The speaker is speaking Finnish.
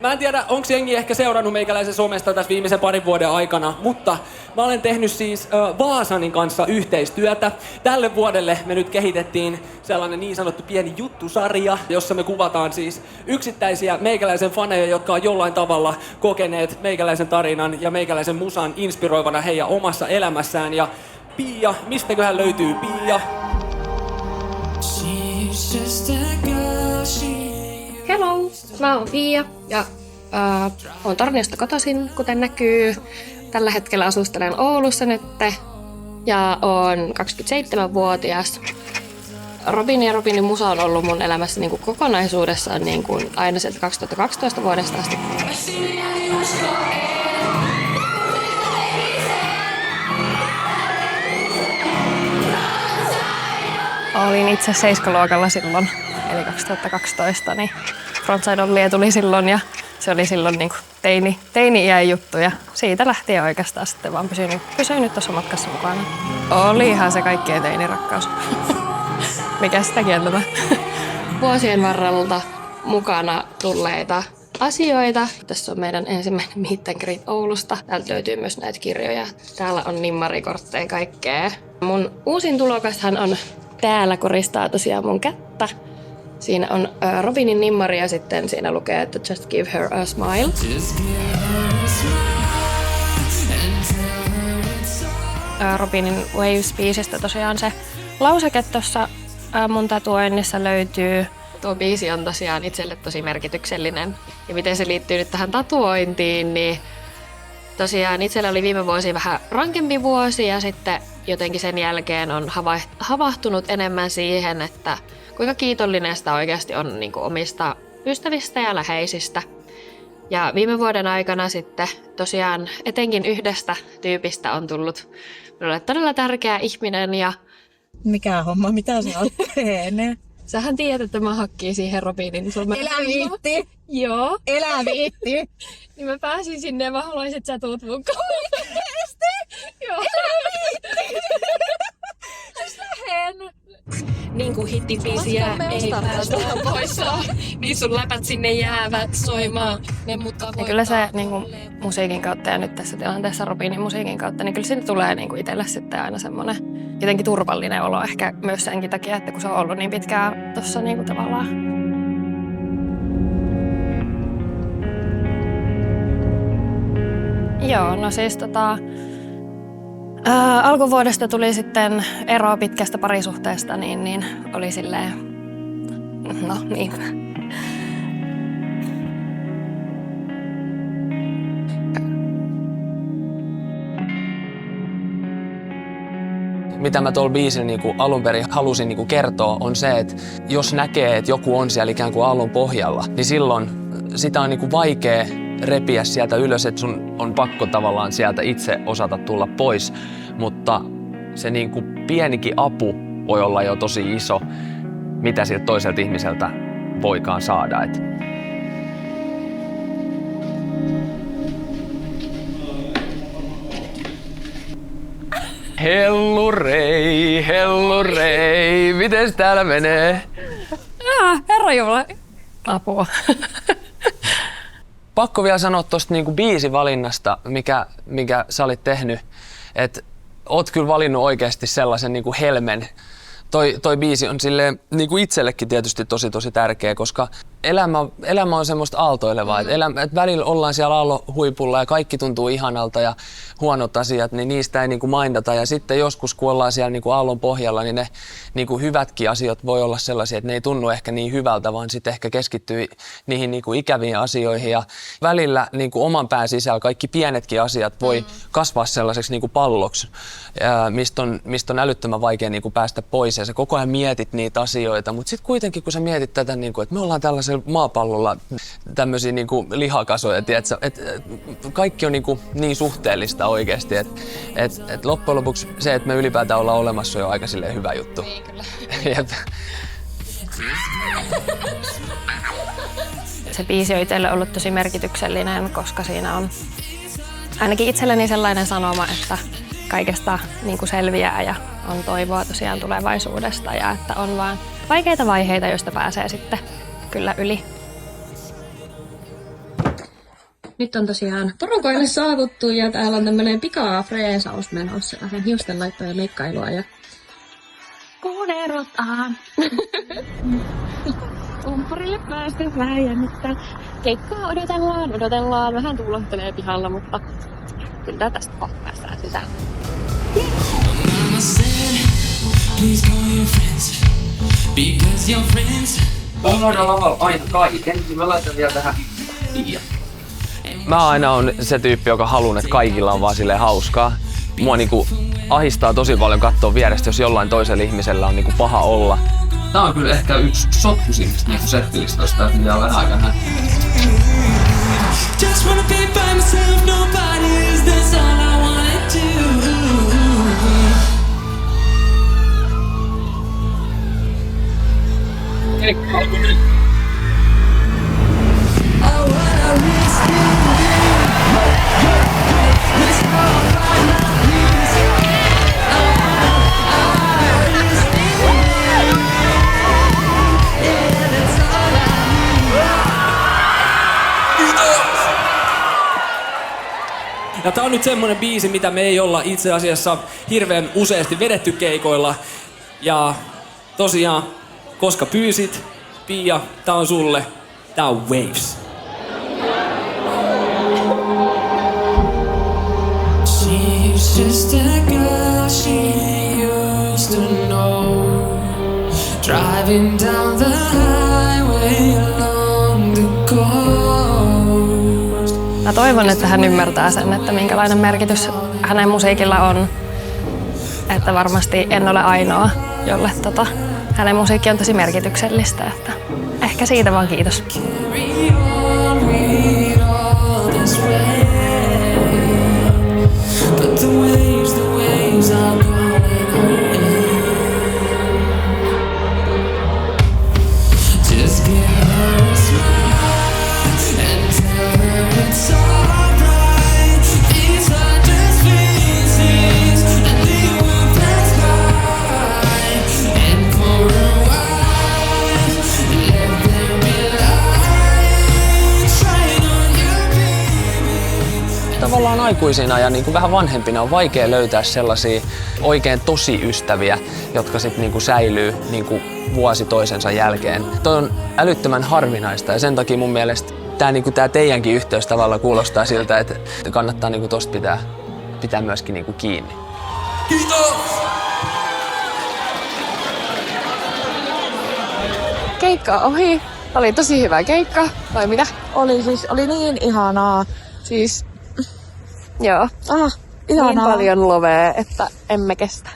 Mä en tiedä, onko jengi ehkä seurannut meikäläisen somesta tässä viimeisen parin vuoden aikana, mutta mä olen tehnyt siis Vaasanin kanssa yhteistyötä. Tälle vuodelle me nyt kehitettiin sellainen niin sanottu pieni juttusarja, jossa me kuvataan siis yksittäisiä meikäläisen faneja, jotka on jollain tavalla kokeneet meikäläisen tarinan ja meikäläisen musan inspiroivana heidän omassa elämässään. Ja Pia, mistäköhän löytyy Pia? Hello, mä oon Pia ja oon Torniosta kotoisin, kuten näkyy. Tällä hetkellä asustelen Oulussa nytte ja oon 27-vuotias. Robin ja Robinin musa on ollut mun elämässä niin kuin kokonaisuudessaan niin kuin aina sieltä 2012 vuodesta asti. Olin itse 7-luokalla silloin, eli 2012, niin Frontside Ollie tuli silloin ja se oli silloin niin kuin teini-iän juttu ja siitä lähtien oikeastaan sitten vaan pysynyt tuossa matkassa mukana. Olihan se kaikkien teinirakkaus. Mikä sitä kieltämään? Vuosien varrelta mukana tulleita asioita. Tässä on meidän ensimmäinen Meet and Greet Oulusta. Täältä löytyy myös näitä kirjoja. Täällä on nimmarikortteja kaikkea. Mun uusin tulokashan on täällä, koristaa tosiaan mun kättä. Siinä on Robinin nimmari ja sitten siinä lukee, että just give her a smile. Robinin Waves-biisistä tosiaan se lauseke tuossa mun tatuoinnissa löytyy. Tuo biisi on tosiaan itselle tosi merkityksellinen. Ja miten se liittyy nyt tähän tatuointiin, niin tosiaan itsellä oli viime vuosi vähän rankempi vuosi ja sitten jotenkin sen jälkeen on havahtunut enemmän siihen, että kuinka kiitollinen sitä oikeasti on niin kuin omista ystävistä ja läheisistä. Ja viime vuoden aikana sitten tosiaan etenkin yhdestä tyypistä on tullut minulle todella tärkeä ihminen. Ja mikä homma, mitä sä oot tehnyt? Sähän tiedät, että mä hakkiin siihen Robinin sun. Elä viitti! Joo. Elä viitti! Niin mä pääsin sinne ja mä haluaisin, että sä tuut mun Oikeesti? Joo. Elä viitti! Siis lähen! Niin kuin hittibiisiä ei päästä poissa, niin sun läpät sinne jäävät soimaan. Ja kyllä se niin kuin musiikin kautta ja nyt tässä tilanteessa Robinin musiikin kautta, niin kyllä siitä tulee niin kuin itselle sitten aina semmoinen jotenkin turvallinen olo ehkä myös senkin takia, että kun se on ollut niin pitkään tuossa niin kuin tavallaan. Joo, no siis alkuvuodesta tuli sitten ero pitkästä parisuhteesta, niin oli silleen, no niin. Mitä mä tuolla biisillä niinku alun perin halusin niinku kertoa, on se, että jos näkee, että joku on siellä ikään kuin aallon pohjalla, niin silloin sitä on niinku vaikea repiä sieltä ylös, että sun on pakko tavallaan sieltä itse osata tulla pois. Mutta se niinku pienikin apu voi olla jo tosi iso, mitä siltä toiselta ihmiseltä voikaan saada. Hellurei, hellurei, mites täällä menee? Herranjumala, apua. Pakko vielä sanoa tuosta niinku biisivalinnasta, mikä sä olit tehnyt, että oot kyllä valinnut oikeasti sellaisen niinku helmen. Toi biisi on silleen, niinku itsellekin tietysti tosi tärkeä, koska elämä on semmoista aaltoilevaa. Et välillä ollaan siellä aallon huipulla ja kaikki tuntuu ihanalta ja huonot asiat, niin niistä ei niinku mindata. Ja sitten joskus, kun ollaan siellä niinku aallon pohjalla, niin ne niinku hyvätkin asiat voi olla sellaisia, että ne ei tunnu ehkä niin hyvältä, vaan sitten ehkä keskittyy niihin niinku ikäviin asioihin. Ja välillä niinku oman pään sisällä kaikki pienetkin asiat voi kasvaa sellaiseksi niinku palloksi, mistä on älyttömän vaikea niinku päästä pois. Ja sä koko ajan mietit niitä asioita, mutta sitten kuitenkin kun sä mietit tätä, niinku, että me ollaan tällaisella maapallolla tämmöisiä niinku lihakasoja, tiedätkö, että kaikki on niinku niin suhteellista oikeasti, että loppujen lopuksi se, että me ylipäätään ollaan olemassa on jo aika silleen hyvä juttu. Niin kyllä. Se biisi on itselle ollut tosi merkityksellinen, koska siinä on ainakin itselleni sellainen sanoma, että kaikesta niin kuin selviää ja on toivoa tosiaan tulevaisuudesta ja että on vaan vaikeita vaiheita, joista pääsee sitten kyllä yli. Nyt on tosiaan porukoille saavuttu ja täällä on tämmönen pikafreesaus menossa. Vähän hiustenlaittoa ja meikkailua ja kuunerotaan. Umpparille päästä vähän jännittää. Keikkaa odotellaan. Vähän tuulohtelee pihalla, mutta kyllä tästä kohta päästään sisään. Please call your friends, because your friends. Unohdan lavalla aina kaiken, niin mä laitan vielä tähän Pia. Mä aina on se tyyppi, joka haluaa, että kaikilla on vaan silleen hauskaa. Mua niinku ahistaa tosi paljon katsoa vierestä, jos jollain toisella ihmisellä on niinku paha olla. Tää on kyllä ehkä yksi sotkuisimmista niinku settilistoista, että mitä on vähän aikana. Just wanna be by myself, nobody is, that's all I wanna do. Ja tää on nyt semmonen biisi, mitä me ei olla itse asiassa hirveän useasti vedetty keikoilla. Ja tosiaan, koska pyysit, Pia, tää on sulle. Tää on Waves. She's just a girl she used to know, driving down the highway along the coast. Mä toivon, että hän ymmärtää sen, että minkälainen merkitys hänen musiikilla on. Että varmasti en ole ainoa, jolle hänen musiikki on tosi merkityksellistä. Että ehkä siitä vaan kiitos. Carry on, read all this way. But the waves are calling her in. Just give her a smile and tell her it's alright. These are just phases and they will pass by. And for a while, let there be light shine on you, baby. Tavallaan aikuisina ja niinku vähän vanhempina on vaikea löytää sellaisia oikein tosi ystäviä, jotka sit niinku säilyy niinku vuosi toisensa jälkeen. Toi on älyttömän harvinaista ja sen takia mun mielestä tää teidänkin yhteys tavallaan kuulostaa siltä, että kannattaa niinku tosta pitää myöskin niinku kiinni. Keikka ohi. Oli tosi hyvä keikka, vai mitä? Oli niin ihanaa. Siis, joo. Ihanaa. Niin paljon lovea, että emme kestä.